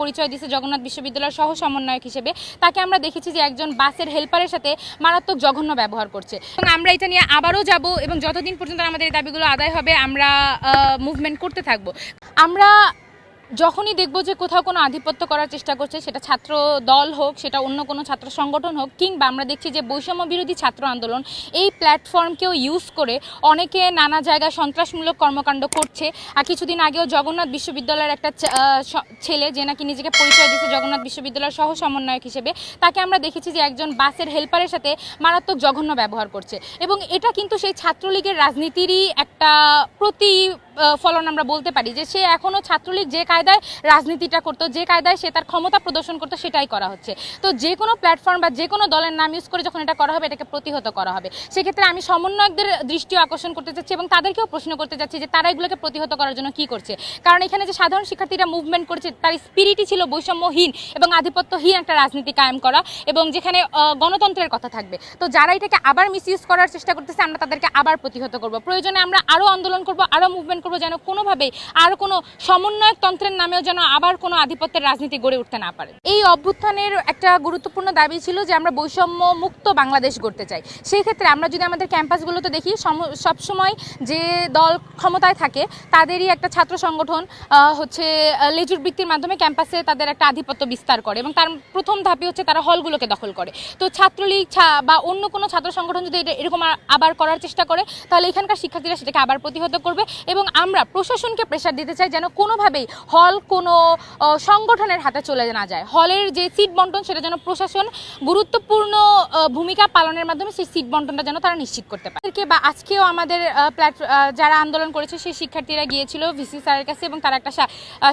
পরিচয় দিয়েছে জগন্নাথ বিশ্ববিদ্যালয়ের সহ সমন্বয়ক হিসেবে। তাকে আমরা দেখেছি যে একজন বাসের হেল্পারের সাথে মারাত্মক জঘন্য ব্যবহার করছে এবং আমরা এটা নিয়ে আবারও যাব এবং যতদিন পর্যন্ত আমাদের এই দাবিগুলো আদায় হবে আমরা মুভমেন্ট করতে থাকব। আমরা যখনই দেখব যে কোথাও কোনো আধিপত্য করার চেষ্টা করছে, সেটা ছাত্র দল হোক, সেটা অন্য কোনো ছাত্র সংগঠন হোক, কিংবা আমরা দেখছি যে বৈষম্য বিরোধী ছাত্র আন্দোলন এই প্ল্যাটফর্মকেও ইউজ করে অনেকে নানা জায়গায় সন্ত্রাসমূলক কর্মকাণ্ড করছে। আর কিছুদিন আগেও জগন্নাথ বিশ্ববিদ্যালয়ের একটা ছেলে, যে নাকি নিজেকে পরিচয় দিয়েছে জগন্নাথ বিশ্ববিদ্যালয়ের সহ সমন্বয়ক হিসেবে, তাকে আমরা দেখেছি যে একজন বাসের হেল্পারের সাথে মারাত্মক জঘন্য ব্যবহার করছে। এবং এটা কিন্তু সেই ছাত্রলীগের রাজনীতিরই একটা ফলন আমরা বলতে পারি, যে সে এখনও ছাত্রলীগ যে কায়দায় রাজনীতিটা করতো, যে কায়দায় সে তার ক্ষমতা প্রদর্শন করতো, সেটাই করা হচ্ছে। তো যে কোনো প্ল্যাটফর্ম বা যে কোনো দলের নাম ইউজ করে যখন এটা করা হবে, এটাকে প্রতিহত করা হবে। সেক্ষেত্রে আমি সমন্বয়কদের দৃষ্টিও আকর্ষণ করতে চাচ্ছি এবং তাদেরকেও প্রশ্ন করতে চাচ্ছি যে তারা এগুলোকে প্রতিহত করার জন্য কি করছে। কারণ এখানে যে সাধারণ শিক্ষার্থীরা মুভমেন্ট করেছে, তার স্পিরিটই ছিল বৈষম্যহীন এবং আধিপত্যহীন একটা রাজনীতি কায়েম করা, এবং যেখানে গণতন্ত্রের কথা থাকবে। তো যারা এটাকে আবার মিসইউজ করার চেষ্টা করতেছে, আমরা তাদেরকে আবার প্রতিহত করব। প্রয়োজনে আমরা আরও আন্দোলন করব, আরও মুভমেন্ট করবো, যেন কোনোভাবেই আর কোনো সমন্বয়ক তন্ত্রের নামেও যেন আবার কোনো আধিপত্যের রাজনীতি গড়ে উঠতে না পারে। এই অভ্যুত্থানের একটা গুরুত্বপূর্ণ দাবি ছিল যে আমরা বৈষম্য মুক্ত বাংলাদেশ গড়তে চাই। সেই ক্ষেত্রে আমরা যদি আমাদের ক্যাম্পাসগুলোতে দেখি, সবসময় যে দল ক্ষমতায় থাকে তাদেরই একটা ছাত্র সংগঠন লেজুর বৃত্তির মাধ্যমে ক্যাম্পাসে তাদের একটা আধিপত্য বিস্তার করে, এবং তার প্রথম ধাপই হচ্ছে তারা হলগুলোকে দখল করে। তো ছাত্রলীগ বা অন্য কোনো ছাত্র সংগঠন যদি এরকম আবার করার চেষ্টা করে, তাহলে এখানকার শিক্ষার্থীরা সেটাকে আবার প্রতিহত করবে। এবং আমরা প্রশাসনকে প্রেশার দিতে চাই যেন কোনোভাবেই হল কোনো সংগঠনের হাতে চলে না যায়। হলের যে সিট বন্টন, সেটা যেন প্রশাসন গুরুত্বপূর্ণ ভূমিকা পালনের মাধ্যমে সেই সিট বন্টনটা যেন তারা নিশ্চিত করতে পারে। বা আজকেও আমাদের যারা আন্দোলন করেছে সেই শিক্ষার্থীরা গিয়েছিল ভিসি স্যারের কাছে এবং তারা একটা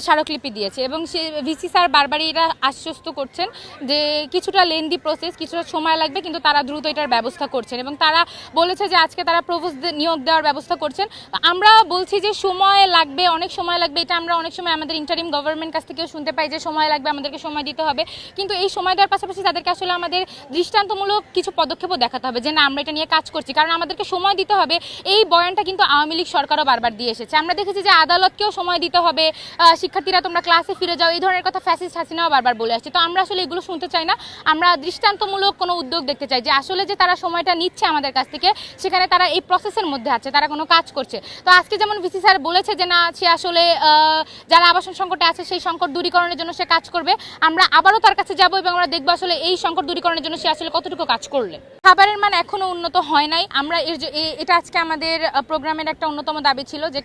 স্মারকলিপি দিয়েছে, এবং সে ভিসি স্যার বারবারই এটা আশ্বস্ত করছেন যে কিছুটা লেন্দি প্রসেস, কিছুটা সময় লাগবে, কিন্তু তারা দ্রুত এটার ব্যবস্থা করছেন। এবং তারা বলেছে যে আজকে তারা প্রভোস্ট নিয়োগ দেওয়ার ব্যবস্থা করছেন। আমরা বলছি যে সময় লাগবে, অনেক সময় লাগবে। এটা আমরা অনেক সময় আমাদের ইন্টারিম গভর্নমেন্ট কাছ থেকেও শুনতে পাই যে সময় লাগবে, আমাদেরকে সময় দিতে হবে। কিন্তু এই সময় দেওয়ার পাশাপাশি তাদেরকে আসলে আমাদের দৃষ্টান্তমূলক কিছু পদক্ষেপও দেখাতে হবে যে না, আমরা এটা নিয়ে কাজ করছি। কারণ আমাদেরকে সময় দিতে হবে, এই বয়ানটা কিন্তু আওয়ামী লীগ সরকারও বারবার দিয়ে এসেছে। আমরা দেখেছি যে আদালতকেও সময় দিতে হবে, শিক্ষার্থীরা তোমরা ক্লাসে ফিরে যাও, এই ধরনের কথা ফ্যাসিস্ট হাসিনাও বারবার বলে আসছে। তো আমরা আসলে এগুলো শুনতে চাই না। আমরা দৃষ্টান্তমূলক কোনো উদ্যোগ দেখতে চাই যে আসলে যে তারা সময়টা নিচ্ছে আমাদের কাছ থেকে, সেখানে তারা এই প্রসেসের মধ্যে আছে, তারা কোনো কাজ করছে। তো আজকে যেমন ভিসি স্যার বলেছে যে না, সে আসলে যারা আবাসন সংকটে আছে সেই সংকট দূরীকরণের জন্য সে কাজ করবে। আমরা আবারও তার কাছে যাব এবং আমরা দেখবো আসলে এই সংকট দূরীকরণের জন্য সে আসলে কতটুকু কাজ করলে। খাবারের মান এখনও উন্নত হয় নাই। আমরা এটা আজকে আমাদের প্রোগ্রামের একটা অন্যতম দাবি ছিল যে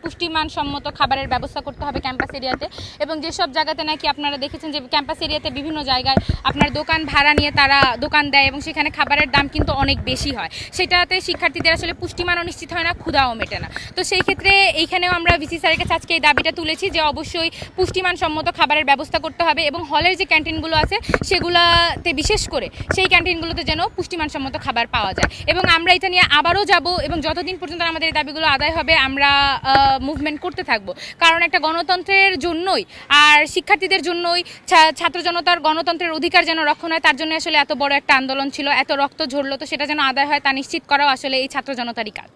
পুষ্টিমান সম্মত খাবারের ব্যবস্থা করতে হবে ক্যাম্পাস এরিয়াতে। এবং যেসব জায়গাতে নাকি আপনারা দেখেছেন যে ক্যাম্পাস এরিয়াতে বিভিন্ন জায়গায় আপনার দোকান ভাড়া নিয়ে তারা দোকান দেয় এবং সেখানে খাবারের দাম কিন্তু অনেক বেশি হয়, সেটাতে শিক্ষার্থীদের আসলে পুষ্টিমানও নিশ্চিত হয় না, ক্ষুধাও মেটে না। তো সেই ক্ষেত্রে এইখানেও আমরা ভিসি স্যারের কাছে আজকে এই দাবিটা তুলেছি যে অবশ্যই পুষ্টিমান সম্মত খাবারের ব্যবস্থা করতে হবে এবং হলের যে ক্যান্টিনগুলো আছে সেগুলোতে বিশেষ করে সেই ক্যান্টিনগুলোতে যেন পুষ্টিমান সম্মত খাবার পাওয়া যায়। এবং আমরা এটা নিয়ে আবারও যাব এবং যতদিন পর্যন্ত আমাদের এই দাবিগুলো আদায় হবে আমরা মুভমেন্ট করতে থাকবো। কারণ একটা গণতন্ত্রের জন্যই আর শিক্ষার্থীদের জন্যই, ছাত্র জনতার গণতন্ত্রের অধিকার যেন রক্ষণ হয়, তার জন্য আসলে এত বড় একটা আন্দোলন ছিল, এত রক্ত ঝরলো। তো সেটা যেন আদায় হয় তা নিশ্চিত করাও আসলে এই ছাত্র জনতারই কাজ।